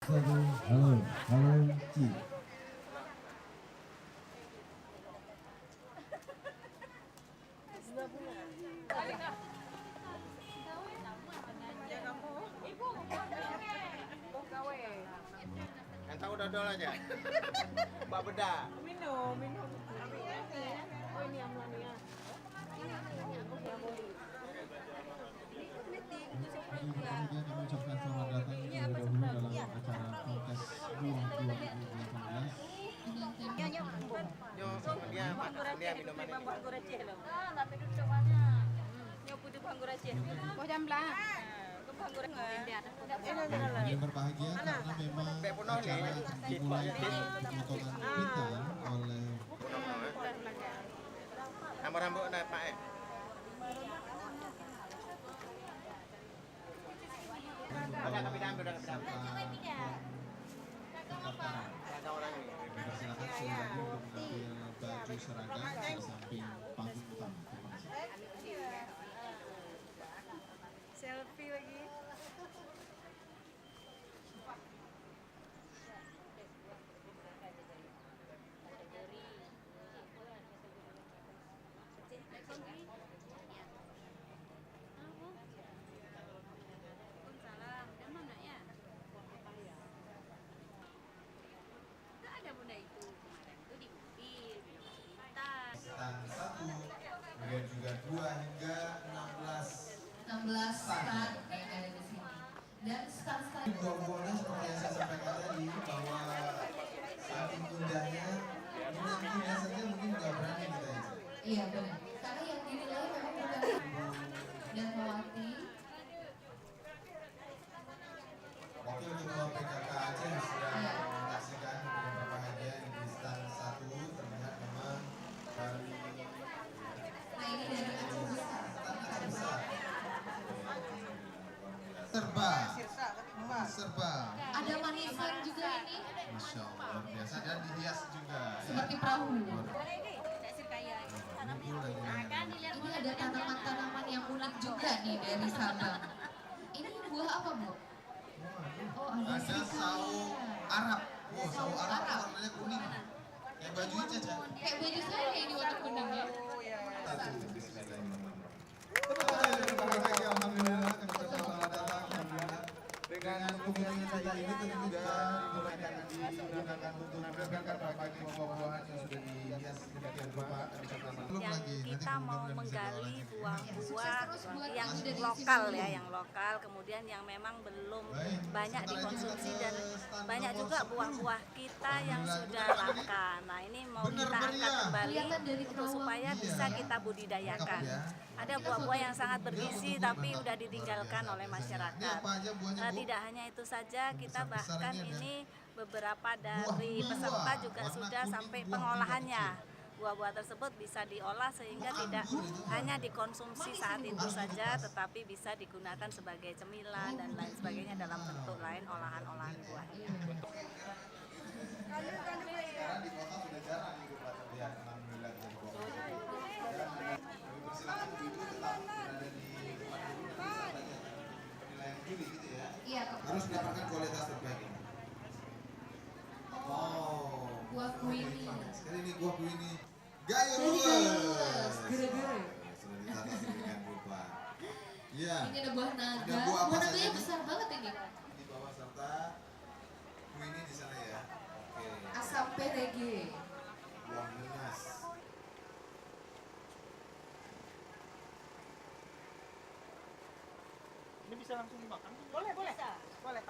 Halo, halo, Ci. Yang tahu dodol aja. Mbak Beda. Minum. Oh ini amlania. Kami ucapkan selamat datang terlebih dahulu dalam acara kontes buah 2018. Yo, dia minuman ini. Yang berbahagia karena memang acara dimulai dengan pemotongan pita oleh Rambut-rambut dah Pak. Ada kami ambil, udah kami ambil. pendaftaran. Ada orang ini. Silakan sekali lagi untuk mengambil baju seragam di samping panggung utama. Terima kasih. Selfie lagi. Stand 1, kemudian juga 2 hingga 16 stand yang ada di sini. Dan stand-stand buah-buahnya seperti yang saya sampaikan tadi bahwa saking indahnya ini nanti biasanya mungkin nggak berani kita ya. iya benar. Karena yang dinilai memang bukan dan Mawati. Wakil Ketua PKK Aceh sudah menyaksikan beberapa hadiah di stand 1 terlihat memang dari Nah ini dari Aceh besar. stand besar. Serba. Ada manisan juga ini Masya Allah, luar biasa dan dihias juga. seperti perahu. Ini Ini ada tanaman-tanaman yang unik juga nih dari Sabang. Ini buah apa bu? Oh ada ada serikaya. sawo Arab. Oh, sawo Arab warnanya kuning. Kayak bajunya Caca. Kayak baju saya ini warna kuning ya. Satu. Alhamdulillah, kami ucapkan selamat datang. Alhamdulillah. Dengan pemilihan saja ini tentu juga digunakan untuk menempelkan berbagai buah-buahan yang sudah dihias sedemikian rupa. Yang kita mau menggali buah-buah yang dari lokal sini. ya, yang lokal, kemudian yang memang belum banyak dikonsumsi dan banyak juga buah-buah kita yang sudah langka. Nah ini mau kita angkat kembali Kelihatan dari untuk supaya kerawang. bisa kita budidayakan. Ada buah-buah yang sangat bergizi tapi udah ditinggalkan oleh masyarakat. Tidak hanya itu saja, kita bahkan ini beberapa dari peserta juga sudah sampai pengolahannya. Buah-buah tersebut bisa diolah sehingga tidak hanya dikonsumsi saat itu saja, tetapi bisa digunakan sebagai cemilan dan lain sebagainya dalam bentuk lain olahan-olahan buahnya. Sekarang di kota sudah jarang itu Pak terlihat alhamdulillah jadi buah-buah. Dan kami persilakan ibu tetap berada di tempat dulu dan bisa belajar penilaian juri gitu ya. Iya. Harus mendapatkan kualitas terbaik ini. Oh, Buah kuini. sekali ini buah kuini Gayo Dari Luwes. Luwes, gere-gere. Sudah ditata sedemikian rupa. Iya. Ini ada buah naga. Ada buah apa Buah saja naganya ini? besar banget ini. Di bawah serta kuini di sana ya. Oke. Asam perege. Buah nanas. Ini bisa langsung dimakan? Boleh. Boleh,